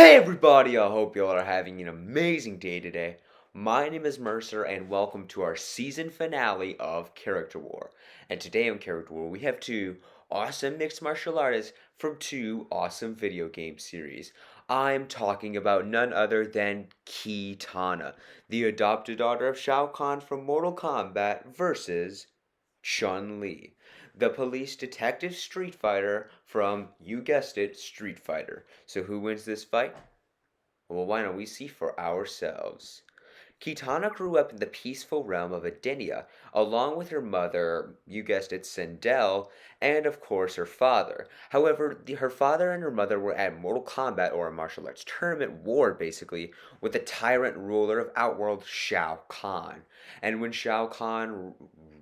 Hey everybody, I hope y'all are having an amazing day today. My name is Mercer and welcome to our season finale of Character War. And today on Character War we have two awesome mixed martial artists from two awesome video game series. I'm talking about none other than Kitanna, the adopted daughter of Shao Kahn from Mortal Kombat versus Chun-Li, the police detective street fighter from, you guessed it, Street Fighter. So who wins this fight? Well, why don't we see for ourselves? Kitana grew up in the peaceful realm of Edenia, along with her mother, you guessed it, Sindel, and of course her father. However, her father and her mother were at Mortal Kombat, or a martial arts tournament war, basically, with the tyrant ruler of Outworld, Shao Kahn. And when Shao Kahn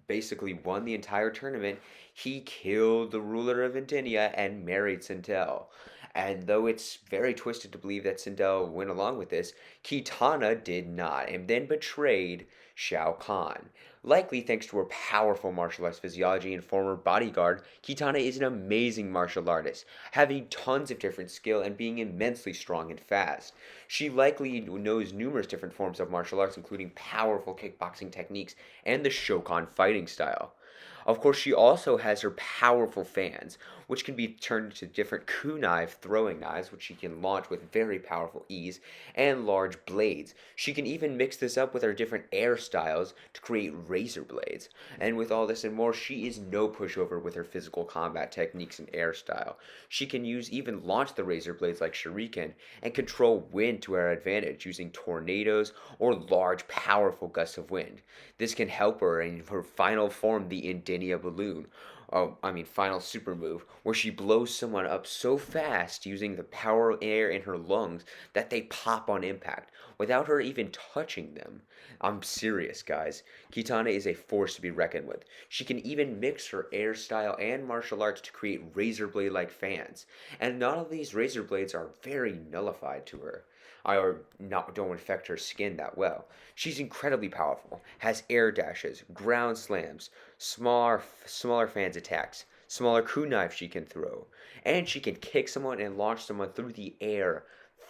basically won the entire tournament, he killed the ruler of Edenia and married Sindel. And though it's very twisted to believe that Sindel went along with this, Kitana did not, and then betrayed Shao Kahn. Likely thanks to her powerful martial arts physiology and former bodyguard, Kitana is an amazing martial artist, having tons of different skill and being immensely strong and fast. She likely knows numerous different forms of martial arts, including powerful kickboxing techniques and the Shokan fighting style. Of course, she also has her powerful fans, which can be turned into different kunai throwing knives, which she can launch with very powerful ease, and large blades. She can even mix this up with her different air styles to create razor blades. And with all this and more, she is no pushover with her physical combat techniques and air style. She can even launch the razor blades like shuriken and control wind to her advantage using tornadoes or large powerful gusts of wind. This can help her in her final form, the Indinia balloon. Final super move, where she blows someone up so fast using the power of air in her lungs that they pop on impact without her even touching them. I'm serious, guys. Kitana is a force to be reckoned with. She can even mix her air style and martial arts to create razor blade like fans. And none of these razor blades are very nullified to her or not don't affect her skin that well. She's incredibly powerful, has air dashes, ground slams, smaller fans attacks, smaller kunai she can throw, and she can kick someone and launch someone through the air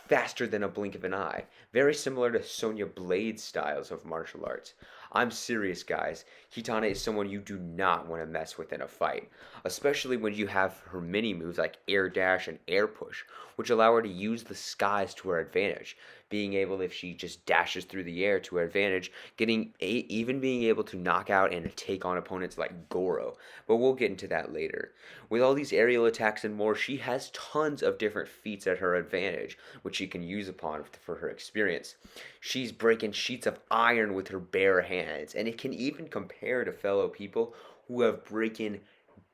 faster than a blink of an eye, very similar to Sonya Blade's styles of martial arts. I'm serious, guys. Kitana is someone you do not want to mess with in a fight, especially when you have her mini moves like air dash and air push, which allow her to use the skies to her advantage. Being able, if she just dashes through the air to her advantage, even being able to knock out and take on opponents like Goro. But we'll get into that later. With all these aerial attacks and more, she has tons of different feats at her advantage, which she can use upon for her experience. She's breaking sheets of iron with her bare hands, and it can even compare to fellow people who have breaking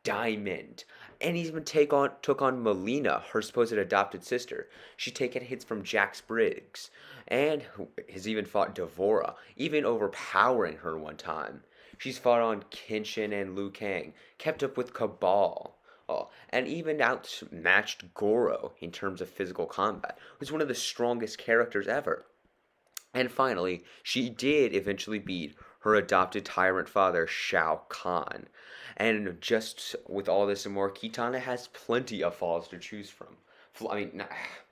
diamond. And he's even took on Melina, her supposed adopted sister. She's taken hits from Jax Briggs, and has even fought Devora, even overpowering her one time. She's fought on Kenshin and Liu Kang, kept up with Cabal. Oh, and even outmatched Goro in terms of physical combat, who's one of the strongest characters ever. And finally, she did eventually beat her adopted tyrant father, Shao Kahn. And just with all this and more, Kitana has plenty of flaws to choose from.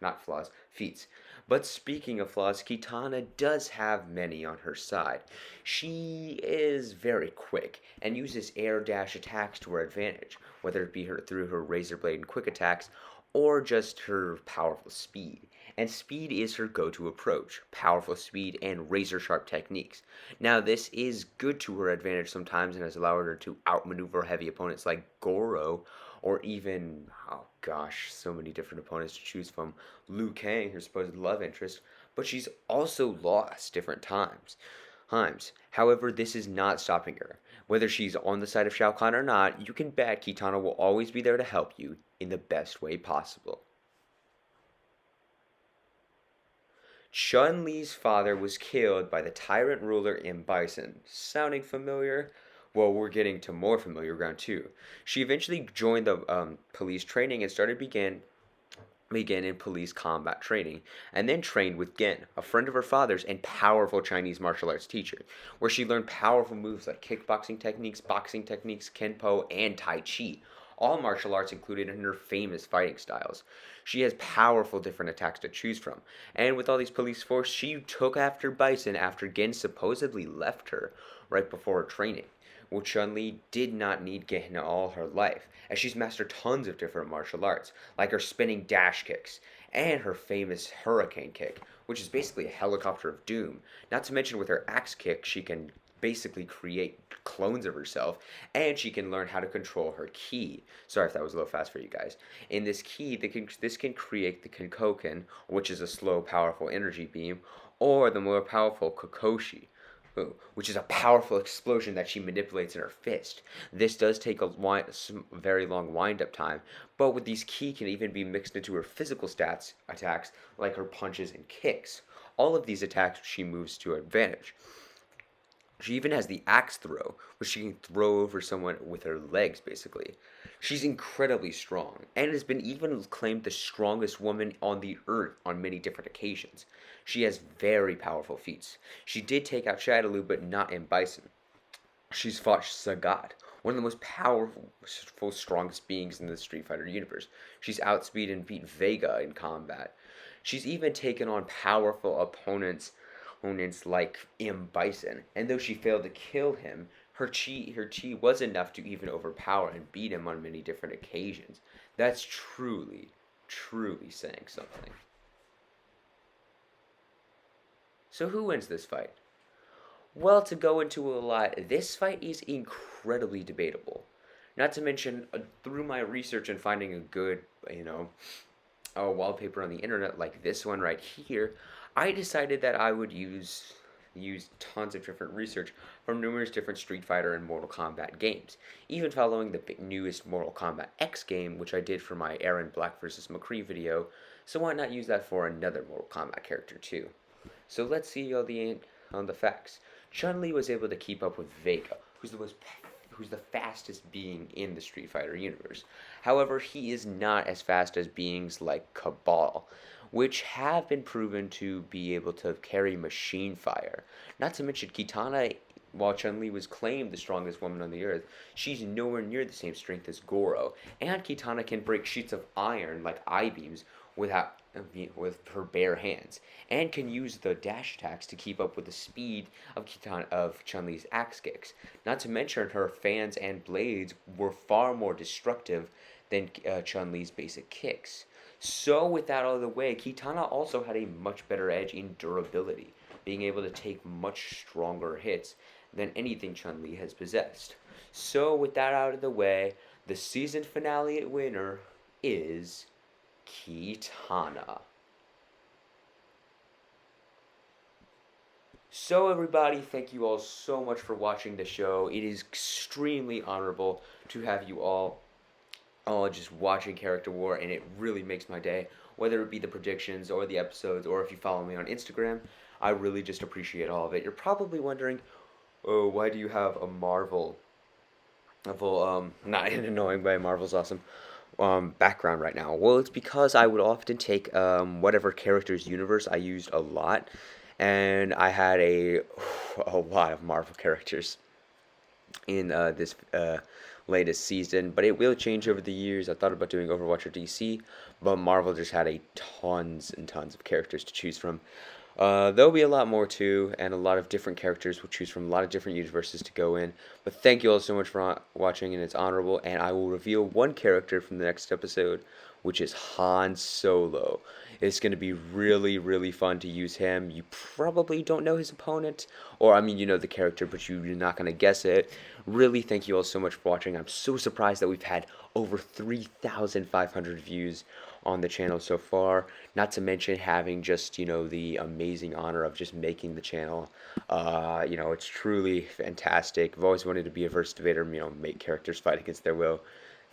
Not flaws, feats. But speaking of flaws, Kitana does have many on her side. She is very quick and uses air dash attacks to her advantage, whether it be through her razor blade and quick attacks or just her powerful speed. And speed is her go-to approach, powerful speed and razor-sharp techniques. Now, this is good to her advantage sometimes and has allowed her to outmaneuver heavy opponents like Goro, or even, oh gosh, so many different opponents to choose from. Liu Kang, her supposed love interest, but she's also lost different times. However, this is not stopping her. Whether she's on the side of Shao Kahn or not, you can bet Kitana will always be there to help you in the best way possible. Chun Li's father was killed by the tyrant ruler M. Bison. Sounding familiar? Well, we're getting to more familiar ground too. She eventually joined the police training and began in police combat training, and then trained with Gen, a friend of her father's and powerful Chinese martial arts teacher, where she learned powerful moves like kickboxing techniques, boxing techniques, kenpo, and tai chi, all martial arts included in her famous fighting styles. She has powerful different attacks to choose from, and with all these police force, she took after Bison after Gin supposedly left her right before her training. Well, Chun-Li did not need Gin all her life, as she's mastered tons of different martial arts, like her spinning dash kicks, and her famous hurricane kick, which is basically a helicopter of doom. Not to mention with her axe kick, she can basically create clones of herself, and she can learn how to control her ki. Sorry if that was a little fast for you guys. In this ki, this can create the Kinkoken, which is a slow, powerful energy beam, or the more powerful Kokoshi, which is a powerful explosion that she manipulates in her fist. This does take a very long wind-up time, but with these ki can even be mixed into her physical stats attacks, like her punches and kicks. All of these attacks she moves to advantage. She even has the axe throw, which she can throw over someone with her legs, basically. She's incredibly strong, and has been even claimed the strongest woman on the earth on many different occasions. She has very powerful feats. She did take out Shadaloo, but not in Bison. She's fought Sagat, one of the most powerful, strongest beings in the Street Fighter universe. She's outspeed and beat Vega in combat. She's even taken on powerful opponents like M. Bison, and though she failed to kill him, her chi was enough to even overpower and beat him on many different occasions. That's truly, truly saying something. So who wins this fight? Well, to go into a lot, this fight is incredibly debatable. Not to mention, through my research and finding a good, wallpaper on the internet like this one right here, I decided that I would use tons of different research from numerous different Street Fighter and Mortal Kombat games, even following the newest Mortal Kombat X game, which I did for my Aaron Black vs. McCree video, so why not use that for another Mortal Kombat character too? So let's see on the facts. Chun-Li was able to keep up with Vega, who's the fastest being in the Street Fighter universe. However, he is not as fast as beings like Cabal, which have been proven to be able to carry machine fire. Not to mention Kitanna, while Chun-Li was claimed the strongest woman on the earth, she's nowhere near the same strength as Goro, and Kitanna can break sheets of iron like I-beams with her bare hands, and can use the dash attacks to keep up with the speed of Chun-Li's axe kicks. Not to mention her fans and blades were far more destructive than Chun-Li's basic kicks. So with that out of the way, Kitanna also had a much better edge in durability, being able to take much stronger hits than anything Chun-Li has possessed. So with that out of the way, the season finale winner is Kitanna. So everybody, thank you all so much for watching the show. It is extremely honorable to have you all just watching Character War, and it really makes my day, whether it be the predictions or the episodes, or if you follow me on Instagram. I really just appreciate all of it. You're probably wondering, oh, why do you have a Marvel, not an annoying way, Marvel's awesome, background right now? Well, it's because I would often take whatever character's universe I used a lot, and I had a lot of Marvel characters in this latest season, but it will change over the years. I thought about doing Overwatch or DC, but Marvel just had a tons and tons of characters to choose from. There'll be a lot more too, and a lot of different characters. We'll choose from a lot of different universes to go in. But thank you all so much for watching, and it's honorable. And I will reveal one character from the next episode, which is Han Solo. It's going to be really, really fun to use him. You probably don't know his opponent, or I mean, you know the character, but you're not going to guess it. Really, thank you all so much for watching. I'm so surprised that we've had over 3,500 views on the channel so far, not to mention having just, the amazing honor of just making the channel. It's truly fantastic. I've always wanted to be a verse debater, make characters fight against their will.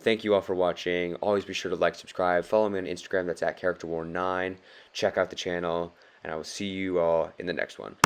Thank you all for watching. Always be sure to like, subscribe, follow me on Instagram, that's at CharacterWar9. Check out the channel, and I will see you all in the next one.